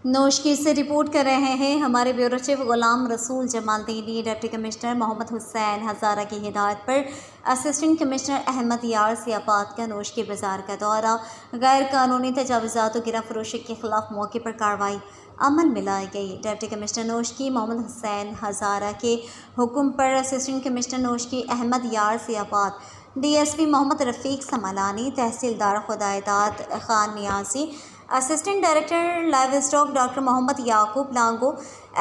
नोशकी से रिपोर्ट कर रहे हैं हमारे bureau chief Ghulam Rasool Jamaldini. Deputy commissioner Mohammad Hussain हज़ारा की हिदायत पर असिस्टेंट कमिश्नर अहमद यार सियाबाद का नोशकी बाज़ार का दौरा। गैर कानूनी तजावुज़ात और गिरफ्त फरोशी के खिलाफ मौके पर कार्रवाई अमल में लाई गई। डिप्टी कमिश्नर नोशकी मोहम्मद हुसैन हज़ारा के हुक्म पर assistant commissioner Noshki Ahmad Yar Siyabad, DSP Mohammad Rafiq Samlani, तहसीलदार Khudaidad Khan Niazi, assistant director livestock doctor Mohammad Yaqub Lango,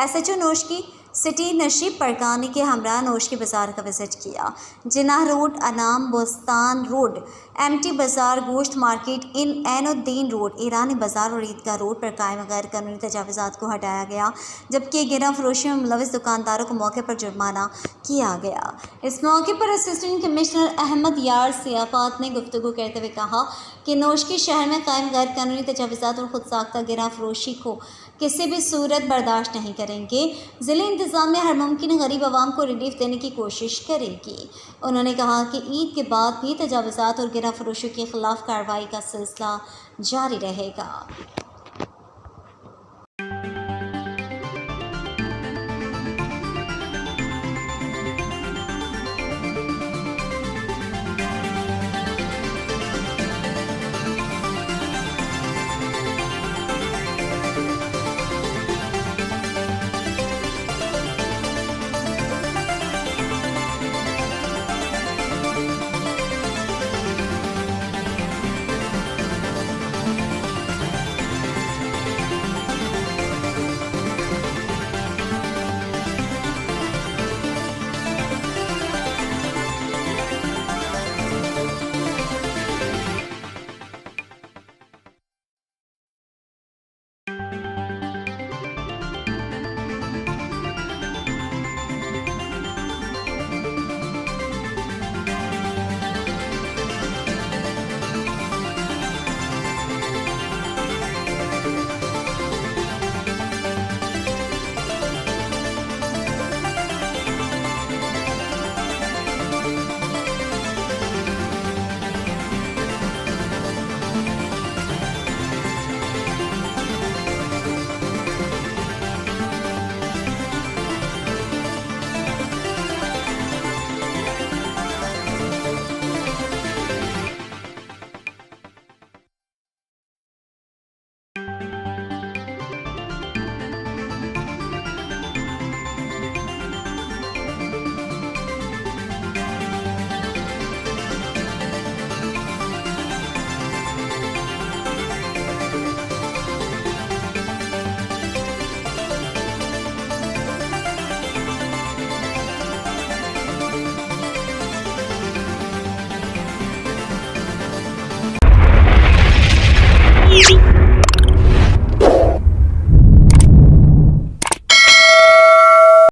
SHO Noshki city Nasib Parkani के हमरा नोशकी बाज़ार का विज़िट किया। जिनाह रोड, अनाम बोस्तान रोड, MT बाज़ार, गोश्त मार्केट, ऐनुद्दीन रोड, ईरानी बाज़ार और ईदगाह रोड पर कायम गैर कानूनी तजावुज़ात को हटाया गया, जबकि गिरफ्त फरोशी में मुलविस दुकानदारों को मौके पर जुर्माना किया गया। इस मौके पर असिस्टेंट कमिश्नर अहमद यार सियाबाद ने गुफ्तगू करते हुए कहा कि नोशकी शहर में कायम गैर कानूनी तजावुज़ात और खुद साख्ता गिरफ्त फरोशी को किसी भी सूरत बर्दाश्त नहीं करेंगे। ज़िले इंतज़ामिया हर मुमकिन गरीब आवाम को रिलीफ देने की कोशिश करेगी। उन्होंने कहा कि ईद के बाद भी तजावुज़ात और गिरफ्त फरोशी के खिलाफ कार्रवाई का सिलसिला जारी रहेगा। Thank you.